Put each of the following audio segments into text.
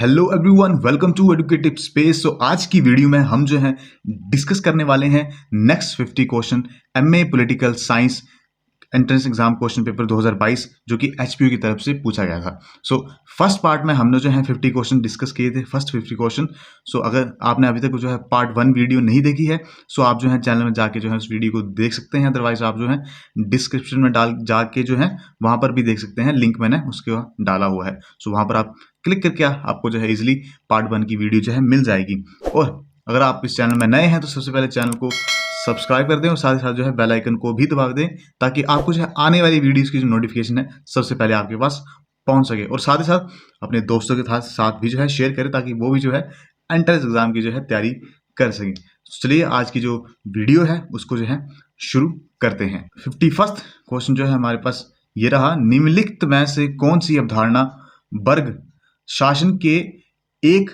Hello everyone, welcome to educative space. आज की video में हम जो है डिस्कस करने वाले हैं next 50 question MA political science entrance exam question paper 2022 जो कि एचपीयू की तरफ से पूछा गया था। फर्स्ट पार्ट में हमने जो है 50 क्वेश्चन डिस्कस किए थे, फर्स्ट 50 क्वेश्चन। अगर आपने अभी तक जो है पार्ट 1 वीडियो नहीं देखी है आप जो है चैनल में जाके जो है उस वीडियो को देख सकते हैं। अदरवाइज आप जो है डिस्क्रिप्शन में जाके जो है वहां पर भी देख सकते हैं, लिंक मैंने उसके डाला हुआ है। वहां पर आप क्लिक करके आपको जो है इजिली पार्ट 1 की वीडियो जो है मिल जाएगी। और अगर आप इस चैनल में नए हैं तो सबसे पहले चैनल को सब्सक्राइब कर दें और साथ ही साथ जो है बेल आइकन को भी दबा दें ताकि आपको जो है आने वाली वीडियोस की जो नोटिफिकेशन है सबसे पहले आपके पास पहुंच सके। और साथ ही साथ अपने दोस्तों के साथ भी जो है शेयर करें ताकि वो भी जो है एंट्रेंस एग्जाम की जो है तैयारी कर सकें। चलिए आज की जो वीडियो है उसको जो है शुरू करते हैं। 51st क्वेश्चन जो है हमारे पास ये रहा, निम्नलिखित में से कौन सी अवधारणा वर्ग शासन के एक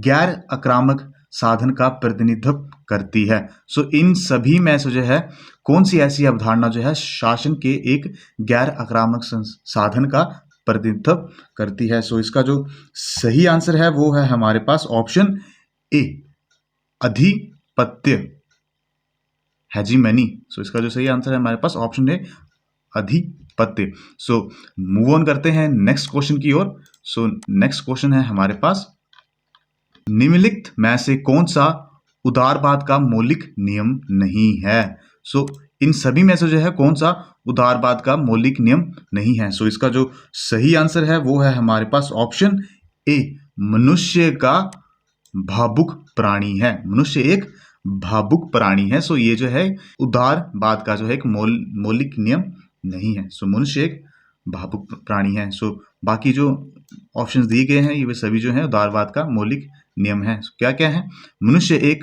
गैर आक्रामक साधन का प्रतिनिधित्व करती है। इन सभी में से जो है कौन सी ऐसी अवधारणा जो है शासन के एक गैर आक्रामक साधन का प्रतिनिधित्व करती है। इसका जो सही आंसर है वो है हमारे पास ऑप्शन ए, अधिपत्य, हेजीमनी। इसका जो सही आंसर है हमारे पास ऑप्शन ए, अधिपत्य। मूव ऑन करते हैं नेक्स्ट क्वेश्चन की ओर। नेक्स्ट क्वेश्चन है हमारे पास, निम्नलिखित में से कौन सा उदारवाद का मौलिक नियम नहीं है। इन सभी में से जो है कौन सा उदारवाद का मौलिक नियम नहीं है। इसका जो सही आंसर है वो है हमारे पास ऑप्शन ए, मनुष्य का भावुक प्राणी है। मनुष्य एक भावुक प्राणी है। ये जो है उदारवाद का जो है एक मौलिक नियम नहीं है। मनुष्य एक भावुक प्राणी है। बाकी जो ऑप्शंस दिए गए हैं ये वे सभी जो है उदारवाद का मौलिक नियम है। क्या क्या है? मनुष्य एक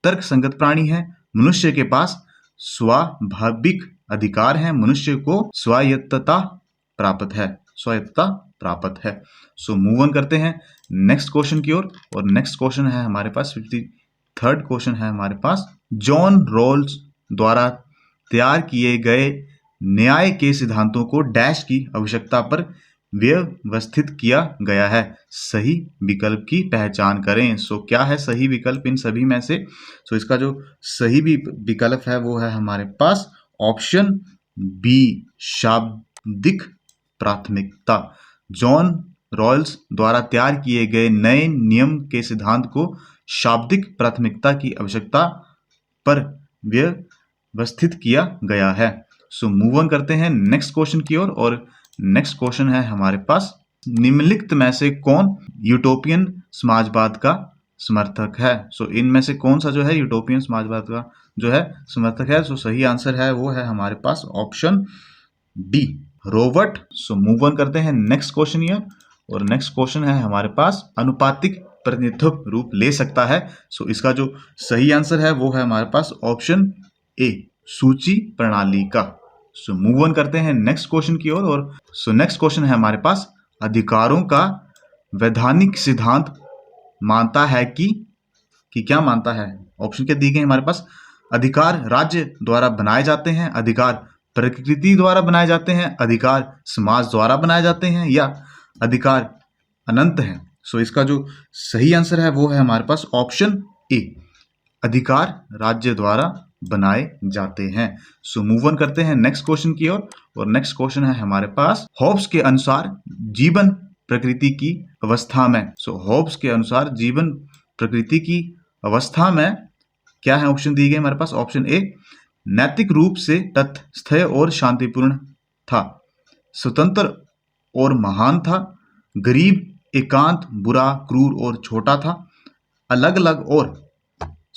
तर्क संगत प्राणी है, मनुष्य के पास स्वाभाविक अधिकार है, मनुष्य को स्वायत्तता प्राप्त है, स्वायत्तता प्राप्त है। मूव ऑन करते हैं नेक्स्ट क्वेश्चन की ओर। और नेक्स्ट क्वेश्चन है हमारे पास 53rd क्वेश्चन है हमारे पास, जॉन रॉल्स द्वारा तैयार किए गए न्याय के सिद्धांतों को डैश की आवश्यकता पर व्यवस्थित किया गया है। सही विकल्प की पहचान करें। क्या है सही विकल्प इन सभी में से? इसका जो सही विकल्प है वो है हमारे पास ऑप्शन बी, शाब्दिक प्राथमिकता। जॉन रॉल्स द्वारा तैयार किए गए नए नियम के सिद्धांत को शाब्दिक प्राथमिकता की आवश्यकता पर व्यवस्थित किया गया है। मूव ऑन करते हैं नेक्स्ट क्वेश्चन की ओर। और नेक्स्ट क्वेश्चन है हमारे पास, निम्नलिखित में से कौन यूटोपियन समाजवाद का समर्थक है। इनमें से कौन सा जो है यूटोपियन समाजवाद का जो है समर्थक है? सही आंसर है वो है हमारे पास option D, Robert. Move on करते हैं नेक्स्ट क्वेश्चन ईयर। और नेक्स्ट क्वेश्चन है हमारे पास, अनुपातिक प्रतिनिधित्व रूप ले सकता है। इसका जो सही आंसर है वो है हमारे पास ऑप्शन ए, सूची प्रणाली का। मूव ऑन करते हैं नेक्स्ट क्वेश्चन की ओर। और नेक्स्ट क्वेश्चन है हमारे पास, अधिकारों का वैधानिक सिद्धांत मानता है कि क्या मानता है? ऑप्शन क्या दिए गए हमारे पास, अधिकार राज्य द्वारा बनाए जाते हैं, अधिकार प्रकृति द्वारा बनाए जाते हैं, अधिकार समाज द्वारा बनाए जाते हैं, या अधिकार अनंत है। इसका जो सही आंसर है वो है हमारे पास ऑप्शन ए, अधिकार राज्य द्वारा बनाए जाते हैं। मूव ऑन करते हैं नेक्स्ट क्वेश्चन की ओर। और नेक्स्ट क्वेश्चन है हमारे पास, हॉब्स के अनुसार जीवन प्रकृति की अवस्था में। हॉब्स के अनुसार जीवन प्रकृति की अवस्था में क्या है? ऑप्शन दिए गए हमारे पास ऑप्शन ए, नैतिक रूप से तटस्थ और शांतिपूर्ण था, स्वतंत्र और महान था, गरीब, एकांत, बुरा, क्रूर और छोटा था, अलग अलग और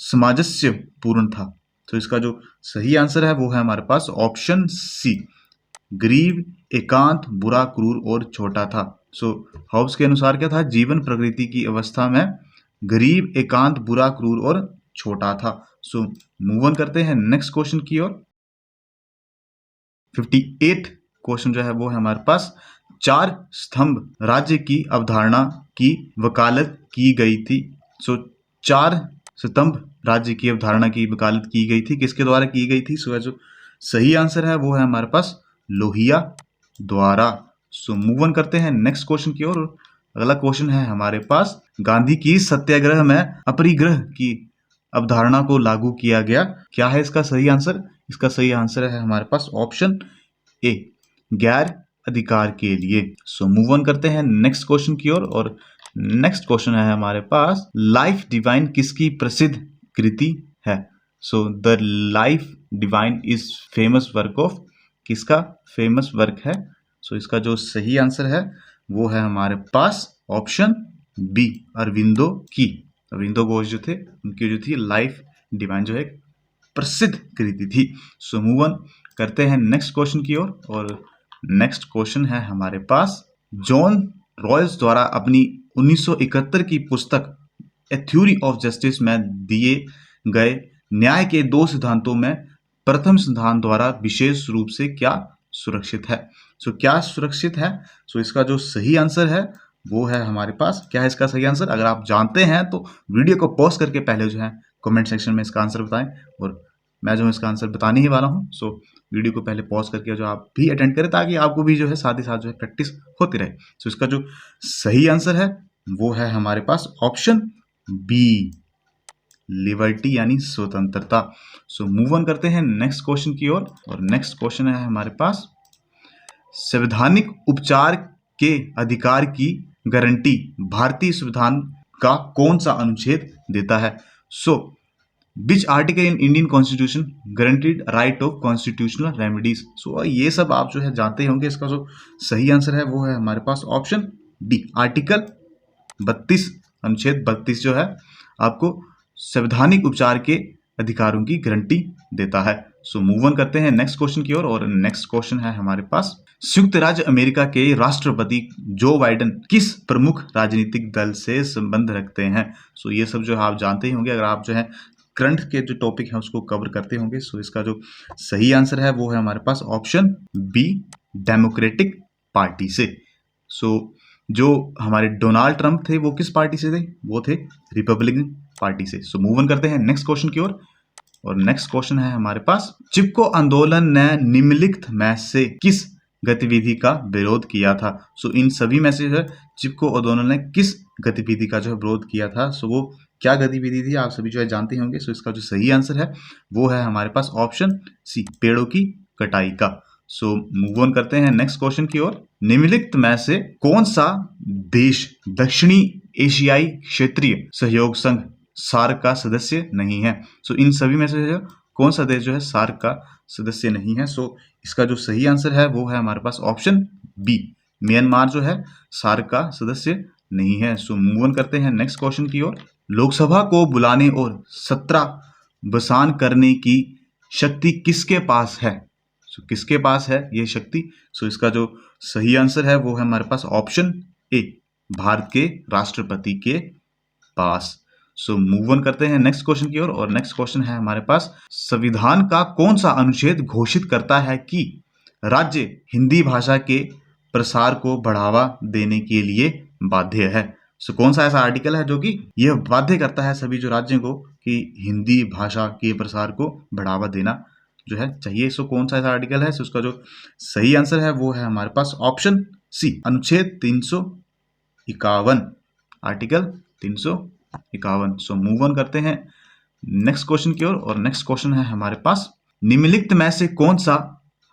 सामंजस्य पूर्ण था। इसका जो सही आंसर है वो है हमारे पास ऑप्शन सी, गरीब, एकांत, बुरा, क्रूर और छोटा था। हॉब्स के अनुसार क्या था? जीवन प्रकृति की अवस्था में गरीब, एकांत, बुरा, क्रूर और छोटा था। मूव ऑन करते हैं नेक्स्ट क्वेश्चन की ओर। 58 क्वेश्चन जो है वो है हमारे पास, चार स्तंभ राज्य की अवधारणा की वकालत की गई थी। चार स्तंभ राज्य की अवधारणा की वकालत की गई थी, किसके द्वारा की गई थी? जो सही आंसर है वो है हमारे पास लोहिया द्वारा। मूव ऑन करते हैं नेक्स्ट क्वेश्चन की ओर। अगला क्वेश्चन है हमारे पास, गांधी की सत्याग्रह में अपरिग्रह की अवधारणा को लागू किया गया। क्या है इसका सही आंसर? इसका सही आंसर है हमारे पास ऑप्शन ए, गैर अधिकार के लिए। सो मूव ऑन करते हैं नेक्स्ट क्वेश्चन की ओर, और नेक्स्ट क्वेश्चन है हमारे पास, लाइफ डिवाइन किसकी प्रसिद्ध कृति है? So the life divine is famous work of, किसका फेमस वर्क है? सो इसका जो सही आंसर है वो है हमारे पास ऑप्शन बी, अरविंदो की। अरविंदो घोष जो थे उनकी जो थी लाइफ डिवाइन जो है प्रसिद्ध कृति थी। सो मूव ऑन करते हैं नेक्स्ट क्वेश्चन की ओर, और नेक्स्ट क्वेश्चन है हमारे पास, जॉन रॉयल्स द्वारा अपनी 1971 की पुस्तक ए थ्योरी ऑफ जस्टिस में दिए गए न्याय के 2 सिद्धांतों में प्रथम सिद्धांत द्वारा विशेष रूप से क्या सुरक्षित है? सो क्या सुरक्षित है? सो इसका जो सही आंसर है वो है हमारे पास, क्या है इसका सही आंसर? अगर आप जानते हैं तो वीडियो को पॉज करके पहले जो है कमेंट सेक्शन में इसका आंसर बताएं, और मैं जो इसका आंसर बताने ही वाला हूं। सो वीडियो को पहले पॉज करके जो आप भी अटेंड करें, ताकि आपको भी जो है साथ ही साथ जो है प्रैक्टिस होती रहे। सो इसका जो सही आंसर है वो है हमारे पास ऑप्शन बी, लिबर्टी यानी स्वतंत्रता। सो मूव ऑन करते हैं नेक्स्ट क्वेश्चन की ओर, और नेक्स्ट क्वेश्चन है हमारे पास, संवैधानिक उपचार के अधिकार की गारंटी भारतीय संविधान का कौन सा अनुच्छेद देता है? So which article in Indian constitution guaranteed right of constitutional remedies? So ये सब आप जो है जानते होंगे। इसका जो सही आंसर है वो है हमारे पास ऑप्शन डी, आर्टिकल 32, अनुच्छेद 32 जो है आपको संवैधानिक उपचार के अधिकारों की गारंटी देता है। सो मूव ऑन करते हैं नेक्स्ट क्वेश्चन की ओर, और नेक्स्ट क्वेश्चन है हमारे पास, संयुक्त राज्य अमेरिका के राष्ट्रपति जो बाइडेन किस प्रमुख राजनीतिक दल से संबंध रखते हैं? सो ये सब जो है आप जानते ही होंगे, अगर आप जो है करंट के जो टॉपिक है उसको कवर करते होंगे। सो इसका जो सही आंसर है वो है हमारे पास ऑप्शन बी, डेमोक्रेटिक पार्टी से। सो जो हमारे डोनाल्ड ट्रंप थे वो किस पार्टी से थे? वो थे रिपब्लिकन पार्टी से। सो मूव ऑन करते हैं नेक्स्ट क्वेश्चन की ओर, और नेक्स्ट क्वेश्चन है हमारे पास, चिपको आंदोलन ने निम्नलिखित में से किस गतिविधि का विरोध किया था? सो इन सभी में से जो है चिपको आंदोलन ने किस गतिविधि का जो है विरोध किया था? सो वो क्या गतिविधि थी आप सभी जो है जानते होंगे। सो इसका जो सही आंसर है वो है हमारे पास ऑप्शन सी, पेड़ों की कटाई का। सो मूव ऑन करते हैं नेक्स्ट क्वेश्चन की ओर, निम्नलिखित में से कौन सा देश दक्षिणी एशियाई क्षेत्रीय सहयोग संघ सार्क का सदस्य नहीं है? सो इन सभी में से कौन सा देश जो है सार्क का सदस्य नहीं है? सो इसका जो सही आंसर है वो है हमारे पास ऑप्शन बी, म्यांमार जो है सार्क का सदस्य नहीं है। सो मूव ऑन करते हैं नेक्स्ट क्वेश्चन की ओर, लोकसभा को बुलाने और सत्र बसान करने की शक्ति किसके पास है? सो किसके पास है ये शक्ति? सो इसका जो सही आंसर है वो है हमारे पास ऑप्शन ए, भारत के राष्ट्रपति के पास। सो मूव ऑन करते हैं नेक्स्ट क्वेश्चन की ओर, और नेक्स्ट क्वेश्चन है हमारे पास, संविधान का कौन सा अनुच्छेद घोषित करता है कि राज्य हिंदी भाषा के प्रसार को बढ़ावा देने के लिए बाध्य है? सो कौन सा ऐसा आर्टिकल है जो कि यह बाध्य करता है सभी जो राज्यों को कि हिंदी भाषा के प्रसार को बढ़ावा देना जो है चाहिए? सो कौन सा ऐसा आर्टिकल है? सो उसका जो सही आंसर है वो है हमारे पास ऑप्शन सी, अनुच्छेद 351, आर्टिकल 351। सो मूव ऑन करते हैं नेक्स्ट क्वेश्चन की ओर, और नेक्स्ट क्वेश्चन है हमारे पास, निम्नलिखित में से कौन सा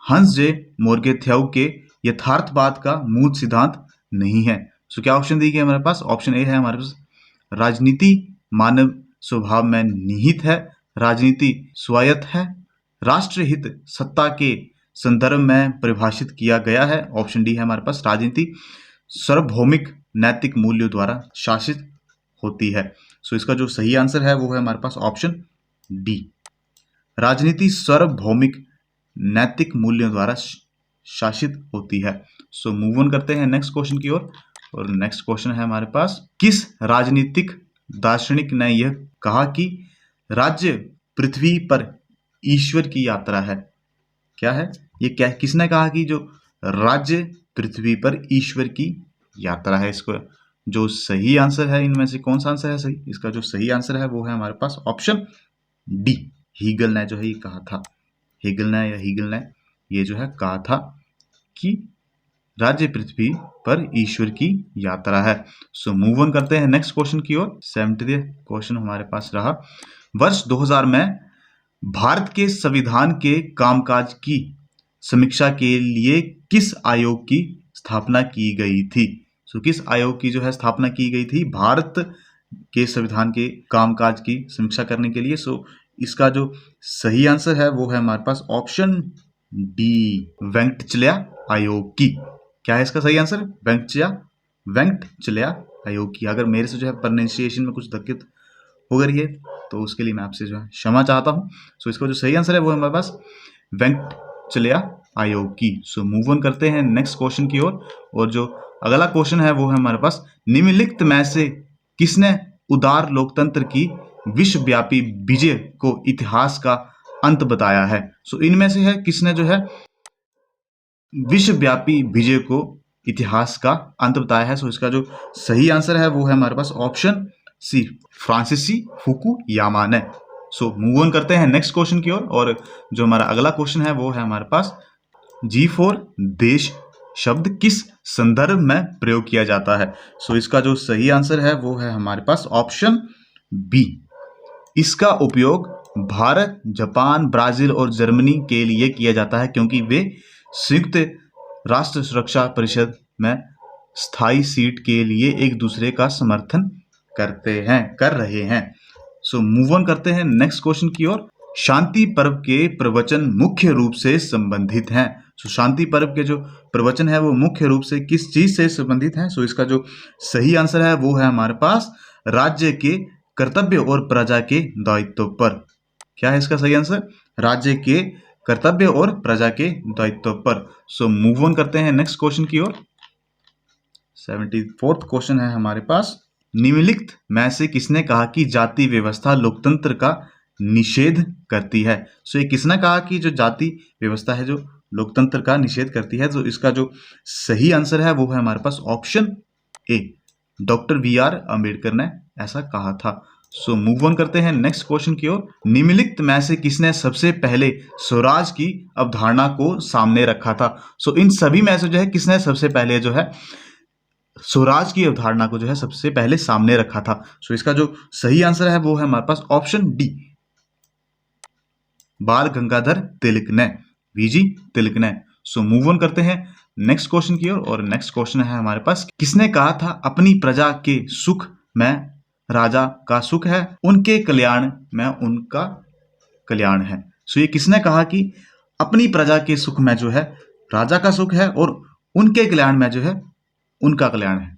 हंस जे मोर्गेथ्यौ के यथार्थवाद का मूल सिद्धांत नहीं है? सो क्या ऑप्शन दी गई हमारे पास? ऑप्शन ए है हमारे पास, राजनीति मानव स्वभाव में निहित है, राजनीति स्वायत्त है, राष्ट्रहित सत्ता के संदर्भ में परिभाषित किया गया है। ऑप्शन डी है हमारे पास, राजनीति सार्वभौमिक नैतिक मूल्यों द्वारा शासित होती है। सो इसका जो सही आंसर है वो है हमारे पास ऑप्शन डी, राजनीति सार्वभौमिक नैतिक मूल्यों द्वारा शासित होती है। सो मूव ऑन करते हैं नेक्स्ट क्वेश्चन की ओर, और नेक्स्ट क्वेश्चन है हमारे पास, किस राजनीतिक दार्शनिक ने यह कहा कि राज्य पृथ्वी पर ईश्वर की यात्रा है? क्या है ये? क्या किसने कहा कि जो राज्य पृथ्वी पर ईश्वर की यात्रा है? इसको जो सही आंसर है इनमें से कौन सा आंसर है सही? इसका जो सही आंसर है वो है हमारे पास ऑप्शन डी, हीगल ने जो है ये कहा था। हीगल ने ये जो है कहा था कि राज्य पृथ्वी पर ईश्वर की यात्रा है। सो मूव ऑन करते हैं नेक्स्ट क्वेश्चन की ओर। 70वां क्वेश्चन हमारे पास रहा, वर्ष 2000 में भारत के संविधान के कामकाज की समीक्षा के लिए किस आयोग की स्थापना की गई थी? सो किस आयोग की जो है स्थापना की गई थी भारत के संविधान के कामकाज की समीक्षा करने के लिए? सो इसका जो सही आंसर है वो है हमारे पास ऑप्शन डी, वेंकटचल्या आयोग की। क्या है इसका सही आंसर? वेंकटचल्या आयोग की। अगर मेरे से जो है प्रोनाउंसिएशन में कुछ दिक्कत हो गई है तो उसके लिए मैं आपसे जो है क्षमा चाहता हूँ। सो इसका जो सही आंसर है वो है हमारे पास वेंकटचल्या आयोग की। सो मूव ऑन करते हैं नेक्स्ट क्वेश्चन की ओर। और जो अगला क्वेश्चन है वो है हमारे पास, निम्नलिखित में से किसने उदार लोकतंत्र की विश्वव्यापी विजय को इतिहास का अंत बताया है? सो इनमें से है किसने जो है विश्वव्यापी विजय को इतिहास का अंत बताया है? सो इसका जो सही आंसर है वो है हमारे पास ऑप्शन सी, फ्रांसीसी फुकुयामा ने। सो मूव ऑन करते हैं नेक्स्ट क्वेश्चन की ओर। और जो हमारा अगला क्वेश्चन है वो है हमारे पास, G4 देश शब्द किस संदर्भ में प्रयोग किया जाता है? सो इसका जो सही आंसर है वो है हमारे पास ऑप्शन बी, इसका उपयोग भारत, जापान, ब्राजील और जर्मनी के लिए किया जाता है क्योंकि वे संयुक्त राष्ट्र सुरक्षा परिषद में स्थायी सीट के लिए एक दूसरे का समर्थन कर रहे हैं। सो मूव ऑन करते हैं नेक्स्ट क्वेश्चन की ओर। शांति पर्व के प्रवचन मुख्य रूप से संबंधित हैं। सो शांति पर्व के जो प्रवचन है वो मुख्य रूप से किस चीज से संबंधित हैं? सो इसका जो सही आंसर है वो है हमारे पास राज्य के कर्तव्य और प्रजा के दायित्व पर। क्या है इसका सही आंसर? राज्य के कर्तव्य और प्रजा के दायित्व पर। सो मूव ऑन करते हैं नेक्स्ट क्वेश्चन की ओर। 74वां क्वेश्चन है हमारे पास, निम्नलिखित में से किसने कहा कि जाति व्यवस्था लोकतंत्र का निषेध करती है? सो ये किसने कहा कि जो जाति व्यवस्था है जो लोकतंत्र का निषेध करती है? तो इसका जो सही आंसर है वो है हमारे पास option A, doctor BR Ambedkar ने ऐसा कहा था। सो मूव ऑन करते हैं नेक्स्ट क्वेश्चन की ओर। निम्नलिखित में से किसने सबसे पहले स्वराज की अवधारणा को सामने रखा था? सो इन सभी में से जो है किसने सबसे पहले जो है स्वराज की अवधारणा को जो है सबसे पहले सामने रखा था? सो इसका जो सही आंसर है वो है हमारे पास ऑप्शन डी, बाल गंगाधर तिलक ने, VG तिलक ने। सो मूव ऑन करते हैं नेक्स्ट क्वेश्चन की ओर। और नेक्स्ट क्वेश्चन है हमारे पास, किसने कहा था अपनी प्रजा के सुख में राजा का सुख है, उनके कल्याण में उनका कल्याण है? सो ये किसने कहा कि अपनी प्रजा के सुख में जो है राजा का सुख है और उनके कल्याण में जो है उनका कल्याण है,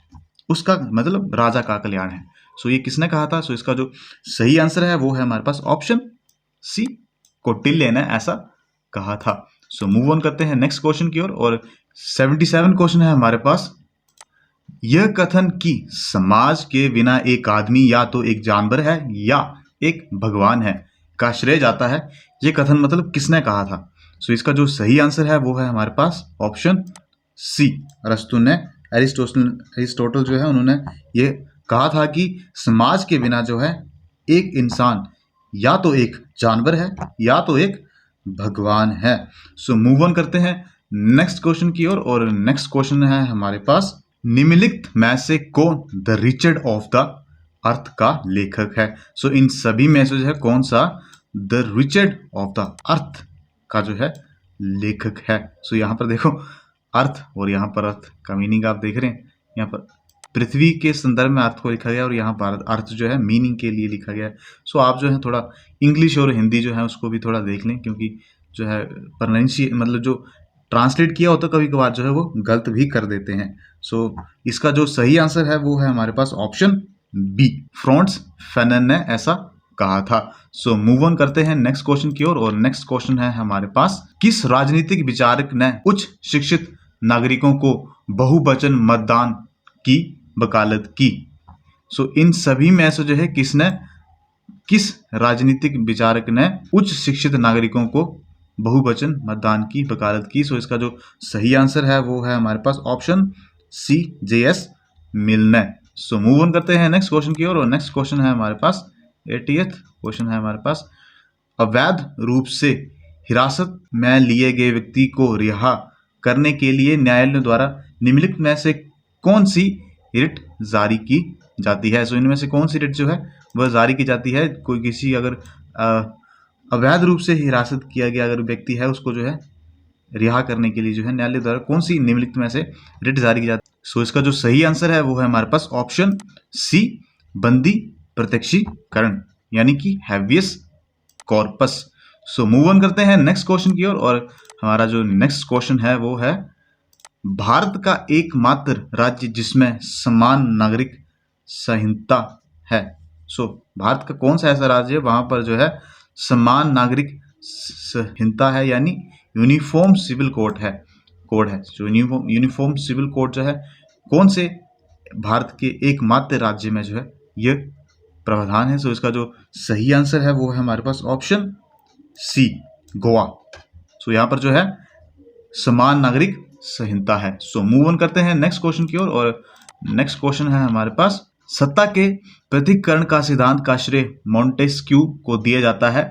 उसका मतलब राजा का कल्याण है। सो ये किसने कहा था? सो इसका जो सही आंसर है वो है हमारे पास ऑप्शन सी, कौटिल्य ने ऐसा कहा था। सो मूव ऑन करते हैं नेक्स्ट क्वेश्चन की ओर। और 77 क्वेश्चन है हमारे पास, यह कथन कि समाज के बिना एक आदमी या तो एक जानवर है या एक भगवान है का श्रेय जाता है, यह कथन मतलब किसने कहा था? सो इसका जो सही आंसर है वो है हमारे पास ऑप्शन सी, अरस्तु ने, एरिस्टोटल जो है उन्होंने ये कहा था कि समाज के बिना जो है एक इंसान या तो एक जानवर है या तो एक भगवान है। सो मूव ऑन करते हैं नेक्स्ट क्वेश्चन की ओर। और नेक्स्ट क्वेश्चन है हमारे पास, निम्नलिखित में से कौन the Richard of the earth का लेखक है? सो इन सभी में से जो है कौन सा the Richard of the earth का जो है लेखक है? सो यहाँ पर देखो अर्थ और यहाँ पर अर्थ का मीनिंग आप देख रहे हैं, यहाँ पर पृथ्वी के संदर्भ में अर्थ को लिखा गया और यहाँ पर अर्थ जो है मीनिंग के लिए लिखा गया है। सो आप जो है थोड़ा इंग्लिश और हिंदी जो है उसको भी थोड़ा देख लें, क्योंकि जो है प्रोनाउंसिएशन मतलब जो ट्रांसलेट किया होता कभी कभार जो है वो गलत भी कर देते हैं। सो इसका जो सही आंसर है वो है हमारे पास ऑप्शन बी, फ्रांस फैनन ने ऐसा कहा था। सो मूव ऑन करते हैं नेक्स्ट क्वेश्चन की ओर। और नेक्स्ट क्वेश्चन है हमारे पास, किस राजनीतिक विचारक ने उच्च शिक्षित नागरिकों को बहुवचन मतदान की वकालत की? सो इन सभी में से जो है किस राजनीतिक विचारक ने उच्च शिक्षित नागरिकों को बहुवचन मतदान की वकालत की? सो इसका जो सही आंसर है वो है हमारे पास ऑप्शन सी, JS मिल ने। सो मूव ऑन करते हैं नेक्स्ट क्वेश्चन की ओर। और नेक्स्ट क्वेश्चन है हमारे पास 80th क्वेश्चन है हमारे पास, अवैध रूप से हिरासत में लिए गए व्यक्ति को रिहा करने के लिए न्यायालय द्वारा निम्नलिखित में से कौन सी रिट जारी की जाती है? सो इनमें से कौन सी रिट जो है वह जारी की जाती है? कोई किसी अगर अवैध रूप से हिरासत किया गया अगर व्यक्ति है, उसको जो है रिहा करने के लिए जो है न्यायालय द्वारा कौन सी निम्नलिखित में से रिट जारी की जाती है? सो इसका जो सही आंसर है वो है हमारे पास ऑप्शन सी, बंदी प्रत्यक्षीकरण, यानी कि habeas corpus. So move on करते हैं नेक्स्ट क्वेश्चन की ओर, और हमारा जो नेक्स्ट क्वेश्चन है वो है भारत का एकमात्र राज्य जिसमें समान नागरिक संहिता है। सो भारत का कौन सा ऐसा राज्य है वहां पर जो है समान नागरिक संहिता है, यानी यूनिफॉर्म सिविल कोड है। जो यूनिफॉर्म सिविल कोड जो है कौन से भारत के एकमात्र राज्य में जो है यह प्रावधान है? सो इसका जो सही आंसर है वो है हमारे पास ऑप्शन सी, गोवा। सो यहाँ पर जो है समान नागरिक संहिता है। सो मूव ऑन करते हैं नेक्स्ट क्वेश्चन की ओर, और नेक्स्ट क्वेश्चन है हमारे पास सत्ता के पृथक्करण का सिद्धांत का श्रेय मोंटेस्क्यू को दिया जाता है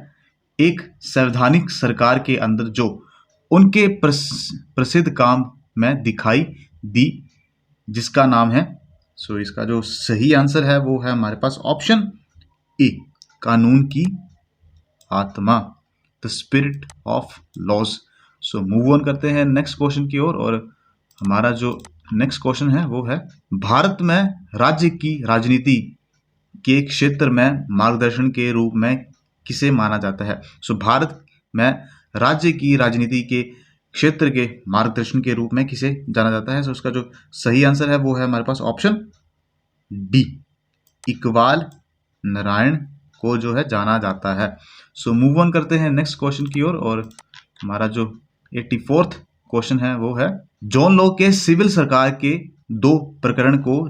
एक संवैधानिक सरकार के अंदर जो उनके प्रसिद्ध काम में दिखाई दी, जिसका नाम है। सो इसका जो सही आंसर है वो है हमारे पास ऑप्शन ए, कानून की आत्मा, the spirit of laws. So move on करते हैं नेक्स्ट क्वेश्चन की ओर, और हमारा जो नेक्स्ट क्वेश्चन है वो है भारत में राज्य की राजनीति के क्षेत्र में मार्गदर्शन के रूप में किसे माना जाता है? सो भारत में राज्य की राजनीति के क्षेत्र के मार्गदर्शन के रूप में किसे जाना जाता है? सो उसका जो सही आंसर है वो है हमारे पास ऑप्शन डी, इकबाल नारायण को जो है जाना जाता है। सो मूव ऑन करते हैं नेक्स्ट क्वेश्चन की ओर, और हमारा जो 84th क्वेश्चन है वो है जॉन लॉ के सिविल सरकार के 2 प्रकरण को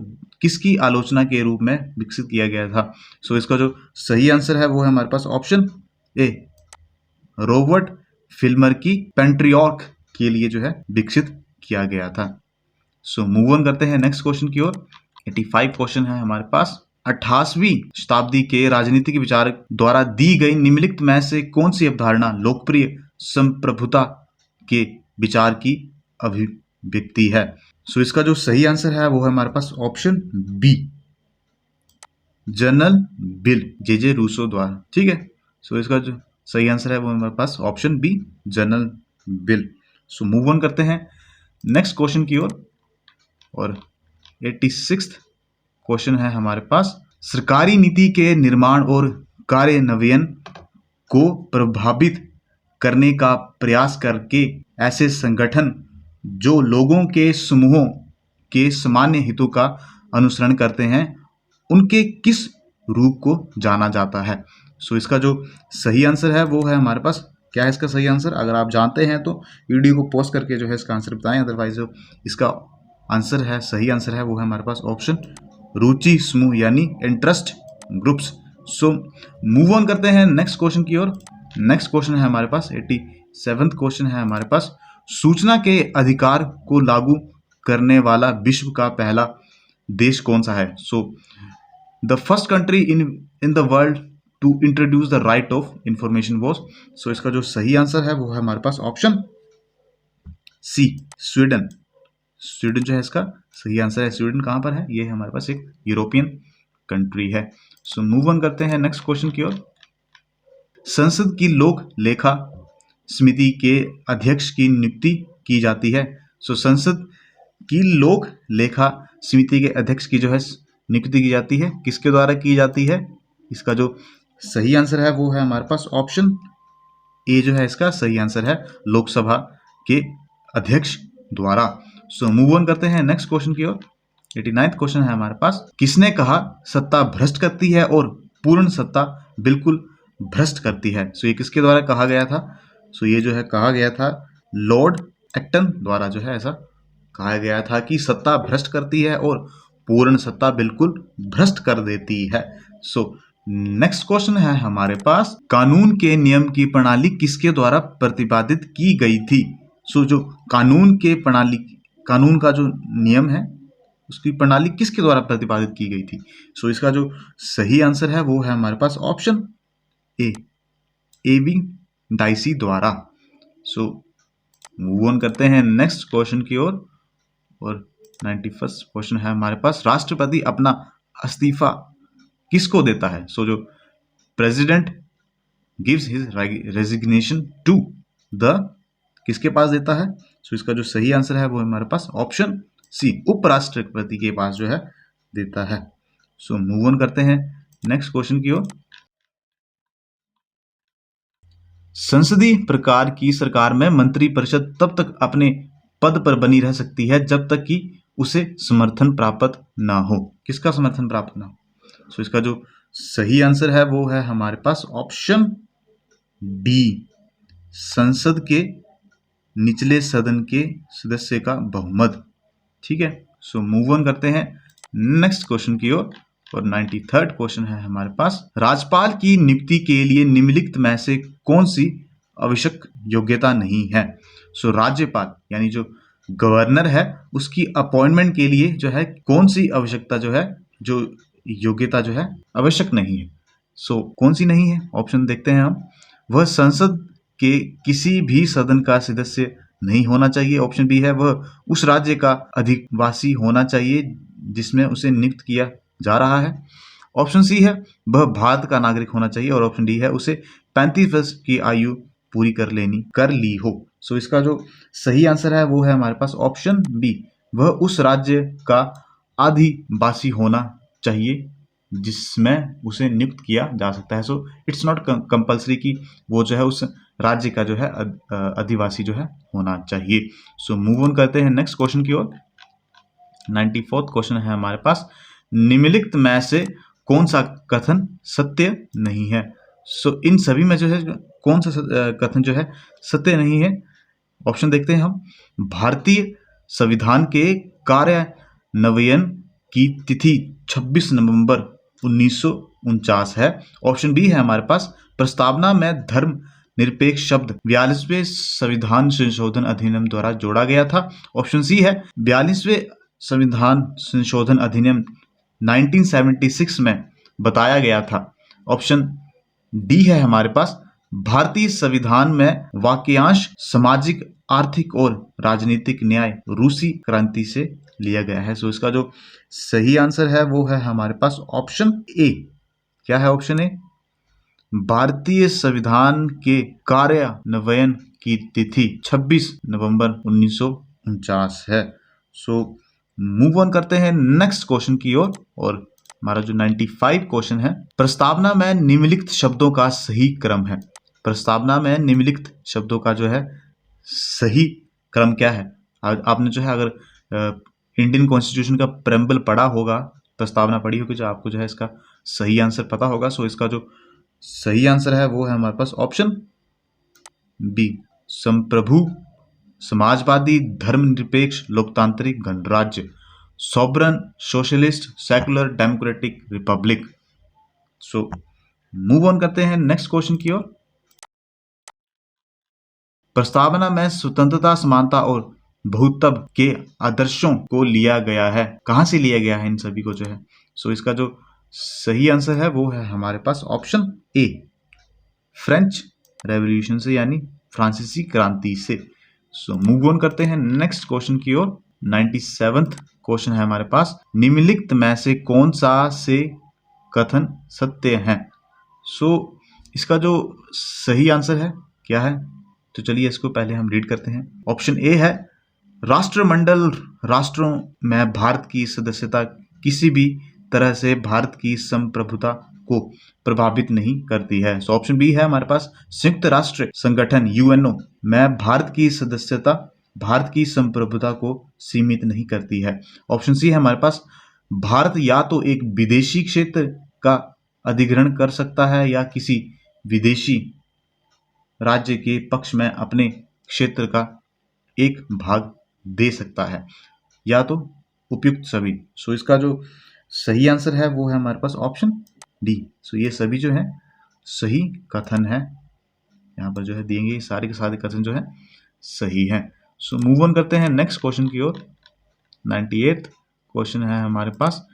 किसकी आलोचना के रूप में विकसित किया गया था? सो इसका जो सही आंसर है वो है हमारे पास ऑप्शन ए, रॉबर्ट फिल्मर की पेट्रियॉर्क के लिए जो है विकसित किया गया था। सो मूव ऑन करते हैं नेक्स्ट क्वेश्चन की ओर। 85 क्वेश्चन है हमारे पास 28वीं शताब्दी के राजनीतिक विचारक द्वारा दी गई निम्नलिखित में से कौन सी अवधारणा लोकप्रिय संप्रभुता के विचार की अभिव्यक्ति है? सो इसका जो सही आंसर है वो है हमारे पास ऑप्शन बी, जनरल बिल, जे रूसो द्वारा। ठीक है, सो इसका जो सही आंसर है वो हमारे पास option B, general bill. So move on करते हैं नेक्स्ट क्वेश्चन की ओर, और 86th क्वेश्चन है हमारे पास सरकारी नीति के निर्माण और कार्यान्वयन को प्रभावित करने का प्रयास करके ऐसे संगठन जो लोगों के समूहों के सामान्य हितों का अनुसरण करते हैं उनके किस रूप को जाना जाता है? सो इसका जो सही आंसर है वो है हमारे पास, क्या है इसका सही आंसर? अगर आप जानते हैं तो वीडियो को पॉज करके जो है इसका आंसर बताएं, अदरवाइज जो इसका आंसर है, सही आंसर है वो है हमारे पास ऑप्शन रुचि समूह, यानी interest groups. So move on करते हैं नेक्स्ट क्वेश्चन की ओर। नेक्स्ट क्वेश्चन है हमारे पास 87th क्वेश्चन है हमारे पास सूचना के अधिकार को लागू करने वाला विश्व का पहला देश कौन सा है? So the first country in the world to introduce the right of information was. So इसका जो सही आंसर है वो है हमारे पास ऑप्शन सी, स्वीडन। स्वीडन जो है इसका सही आंसर है। स्वीडन कहाँ पर है? ये हमारे पास एक यूरोपियन कंट्री है। सो मूव ऑन करते हैं नेक्स्ट क्वेश्चन की ओर। संसद की लोक लेखा समिति के अध्यक्ष की नियुक्ति की जाती है। सो संसद की लोक लेखा समिति के अध्यक्ष की जो है नियुक्ति की जाती है, किसके द्वारा की जाती है? इसका जो सही आंसर है वो है हमारे पास ऑप्शन ए, जो है इसका सही आंसर है, लोकसभा के अध्यक्ष द्वारा। सो मूव ऑन करते हैं नेक्स्ट क्वेश्चन की ओर। 89th क्वेश्चन है हमारे पास किसने कहा सत्ता भ्रष्ट करती है और पूर्ण सत्ता बिल्कुल भ्रष्ट करती है? सो ये किसके द्वारा कहा गया था? सो ये जो है कहा गया था लॉर्ड एक्टन द्वारा, जो है ऐसा कहा गया था कि सत्ता भ्रष्ट करती है और पूर्ण सत्ता बिल्कुल भ्रष्ट कर देती है। सो नेक्स्ट क्वेश्चन है हमारे पास कानून के नियम की प्रणाली किसके द्वारा प्रतिपादित की गई थी? सो जो कानून का जो नियम है उसकी प्रणाली किसके द्वारा प्रतिपादित की गई थी? सो इसका जो सही आंसर है वो है हमारे पास ऑप्शन ए, एबी डाइसी द्वारा। सो मूव ऑन करते हैं नेक्स्ट क्वेश्चन की ओर, और 91 क्वेश्चन है हमारे पास, राष्ट्रपति अपना इस्तीफा किसको देता है? सो जो president gives his resignation to the, किसके पास देता है? सो इसका जो सही आंसर है वो हमारे पास ऑप्शन सी, उपराष्ट्रपति के पास जो है देता है। सो मूव ऑन करते हैं नेक्स्ट क्वेश्चन की ओर। संसदीय प्रकार की सरकार में मंत्रिपरिषद तब तक अपने पद पर बनी रह सकती है जब तक कि उसे समर्थन प्राप्त ना हो। किसका समर्थन प्राप्त ना हो? सो इसका जो सही आंसर है वो है हमारे पास ऑप्शन बी, संसद के निचले सदन के सदस्य का बहुमत। ठीक है, सो मूव ऑन करते हैं नेक्स्ट क्वेश्चन की ओर। और 93rd क्वेश्चन है हमारे पास, राज्यपाल की नियुक्ति के लिए निम्नलिखित में से कौन सी आवश्यक योग्यता नहीं है? सो राज्यपाल यानी जो गवर्नर है उसकी अपॉइंटमेंट के लिए जो है कौन सी आवश्यकता जो है, जो योग्यता जो है आवश्यक नहीं है। सो कौन सी नहीं है? ऑप्शन देखते हैं हम। वह संसद के किसी भी सदन का सदस्य नहीं होना चाहिए। ऑप्शन बी है, वह उस राज्य का अधिवासी होना चाहिए जिसमें उसे नियुक्त किया जा रहा है। ऑप्शन सी है, वह भारत का नागरिक होना चाहिए। और ऑप्शन डी है, उसे 35 वर्ष की आयु पूरी कर ली हो। सो इसका जो सही आंसर है वो है हमारे पास ऑप्शन बी, वह उस राज्य का आदिवासी होना चाहिए जिसमें उसे नियुक्त किया जा सकता है। सो इट्स नॉट कंपल्सरी कि वो जो है उस राज्य का जो है आदिवासी जो है होना चाहिए। सो मूव ऑन करते हैं नेक्स्ट क्वेश्चन की ओर। 94th क्वेश्चन है हमारे पास, निम्नलिखित में से कौन सा कथन सत्य नहीं है? सो इन सभी में जो है कौन सा कथन जो है सत्य नहीं है? ऑप्शन देखते हैं हम। भारतीय संविधान के कार्यान्वयन की तिथि 26 नवंबर 1949 है। ऑप्शन बी है हमारे पास, प्रस्तावना में धर्म निरपेक्ष शब्द 42वें संविधान संशोधन अधिनियम द्वारा जोड़ा गया था। ऑप्शन सी है, 42वें संविधान संशोधन अधिनियम 1976 में बताया गया था। ऑप्शन डी है हमारे पास, भारतीय संविधान में वाक्यांश सामाजिक, आर्थिक और राजनीतिक न्याय रूसी क्रांति से लिया गया है। सो इसका जो सही आंसर है वो है हमारे पास ऑप्शन ए। क्या है ऑप्शन ए? भारतीय संविधान के कार्यान्वयन की तिथि 26 नवंबर 1949 है। सो मूव ऑन करते हैं नेक्स्ट क्वेश्चन की ओर। और हमारा जो 95 क्वेश्चन है, प्रस्तावना में निम्नलिखित शब्दों का सही क्रम है। प्रस्तावना में निम्नलिखित शब्दों का जो है सही क्रम क्या है? आपने जो है अगर इंडियन कॉन्स्टिट्यूशन का प्रेम्बल पढ़ा होगा, प्रस्तावना पढ़ी होगी, जो आपको जो है इसका सही आंसर पता होगा। सो इसका जो सही आंसर है वो है हमारे पास ऑप्शन बी, संप्रभु, समाजवादी, धर्मनिरपेक्ष, लोकतांत्रिक गणराज्य, sovereign, socialist, secular, democratic, Republic. So move on करते हैं नेक्स्ट क्वेश्चन की ओर। प्रस्तावना में स्वतंत्रता, समानता और बहुत्व के आदर्शों को लिया गया है। कहां से लिया गया है इन सभी को जो है? सो इसका जो सही आंसर है वो है हमारे पास ऑप्शन ए, फ्रेंच रेवोल्यूशन से, यानी फ्रांसीसी क्रांति से। सो मूव ऑन करते हैं नेक्स्ट क्वेश्चन की ओर। 97th क्वेश्चन है हमारे पास, निम्नलिखित में से कौन सा से कथन सत्य है? सो इसका जो सही आंसर है क्या है? तो चलिए इसको पहले हम रीड करते हैं। ऑप्शन ए है, राष्ट्रमंडल राष्ट्रों में भारत की सदस्यता किसी भी तरह से भारत की संप्रभुता को प्रभावित नहीं करती है। सो ऑप्शन बी है हमारे पास, संयुक्त राष्ट्र संगठन यूएनओ में भारत की सदस्यता भारत की संप्रभुता को सीमित नहीं करती है। ऑप्शन सी है हमारे पास, भारत या तो एक विदेशी क्षेत्र का अधिग्रहण कर सकता है या किसी विदेशी राज्य के पक्ष में अपने क्षेत्र का एक भाग दे सकता है, या तो उपयुक्त सभी। सो इसका जो सही आंसर है वो है हमारे पास ऑप्शन डी। सो ये सभी जो है सही कथन है, यहाँ पर जो है दिएंगे सारे के सारे कथन जो है सही है। सो मूव ऑन करते हैं नेक्स्ट क्वेश्चन की ओर। 98th क्वेश्चन है हमारे पास,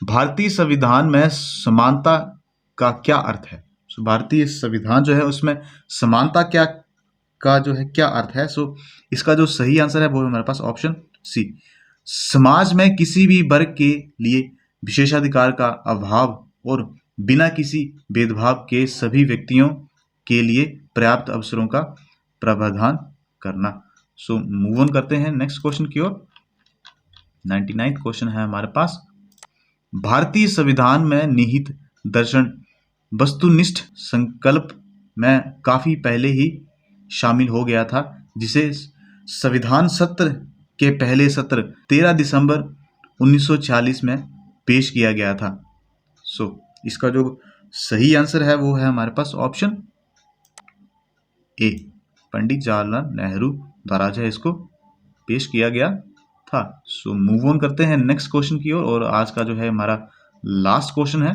भारतीय संविधान में समानता का क्या अर्थ है? सो भारतीय संविधान जो है उसमें समानता का जो है क्या अर्थ है? सो इसका जो सही आंसर है वो है हमारे पास ऑप्शन सी, समाज में किसी भी वर्ग के लिए विशेषाधिकार का अभाव और बिना किसी भेदभाव के सभी व्यक्तियों के लिए पर्याप्त अवसरों का प्रावधान करना। सो मूव ऑन करते हैं नेक्स्ट क्वेश्चन की ओर। 99 क्वेश्चन है हमारे पास। भारतीय संविधान में निहित दर्शन वस्तुनिष्ठ संकल्प में काफी पहले ही शामिल हो गया था, जिसे संविधान सत्र के पहले सत्र 13 दिसंबर 1946 में पेश किया गया था। सो इसका जो सही आंसर है वो है हमारे पास ऑप्शन ए, पंडित जवाहरलाल नेहरू द्वारा जो है इसको पेश किया गया था। सो मूव ऑन करते हैं नेक्स्ट क्वेश्चन की ओर, और आज का जो है हमारा लास्ट क्वेश्चन है।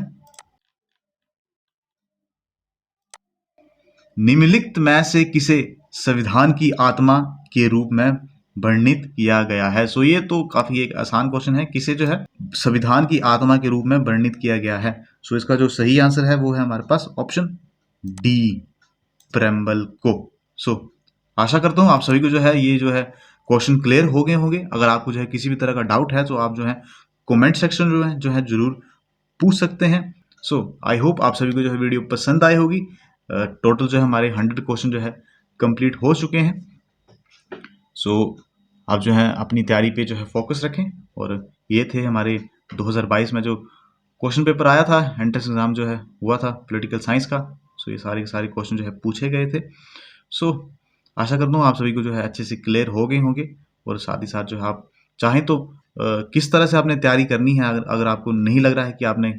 निम्नलिखित में से किसे संविधान की आत्मा के रूप में वर्णित किया गया है? सो ये तो काफी एक आसान क्वेश्चन है, किसे जो है संविधान की आत्मा के रूप में वर्णित किया गया है। सो इसका जो सही आंसर है वो है हमारे पास ऑप्शन डी, प्रेम्बल को। सो आशा करता हूँ आप सभी को जो है ये जो है क्वेश्चन क्लियर हो गए होंगे। अगर आपको जो है किसी भी तरह का डाउट है तो आप जो है कमेंट सेक्शन जो है जरूर पूछ सकते हैं। सो आई होप आप सभी को जो है वीडियो पसंद आई होगी। टोटल जो है हमारे 100 क्वेश्चन जो है कंप्लीट हो चुके हैं। सो आप जो है अपनी तैयारी पे जो है फोकस रखें, और ये थे हमारे 2022 में जो क्वेश्चन पेपर आया था, एंट्रेंस एग्जाम जो है हुआ था पॉलिटिकल साइंस का। सो ये सारे क्वेश्चन जो है पूछे गए थे। सो आशा करता हूँ आप सभी को जो है अच्छे से क्लियर हो गए होंगे, और साथ ही साथ जो है आप चाहें तो किस तरह से आपने तैयारी करनी है, अगर आपको नहीं लग रहा है कि आपने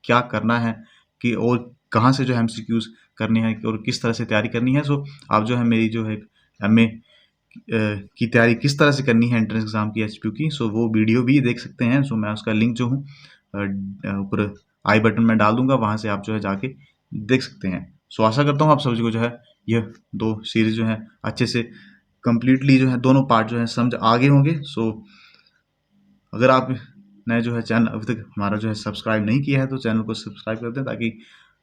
क्या करना है कि और कहाँ से जो है MCQs करने हैं और किस तरह से तैयारी करनी है, सो आप जो है मेरी जो है MA की तैयारी किस तरह से करनी है एंट्रेंस एग्जाम की HPU की, सो वो वीडियो भी देख सकते हैं। सो मैं उसका लिंक जो हूँ ऊपर आई बटन में डाल दूंगा, वहाँ से आप जो है जाके देख सकते हैं। सो आशा करता हूँ आप सभी को जो है यह 2 सीरीज जो है अच्छे से कंप्लीटली जो है दोनों पार्ट जो है समझ आगे होंगे। सो अगर आप नए जो है चैनल अभी तक हमारा जो है सब्सक्राइब नहीं किया है तो चैनल को सब्सक्राइब कर दें, ताकि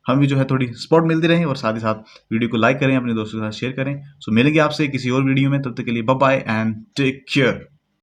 हम भी जो है थोड़ी सपोर्ट मिलती रहे, और साथ ही साथ वीडियो को लाइक करें, अपने दोस्तों के साथ शेयर करें। सो मिलेंगे आपसे किसी और वीडियो में, तब तक के लिए bye bye and take care.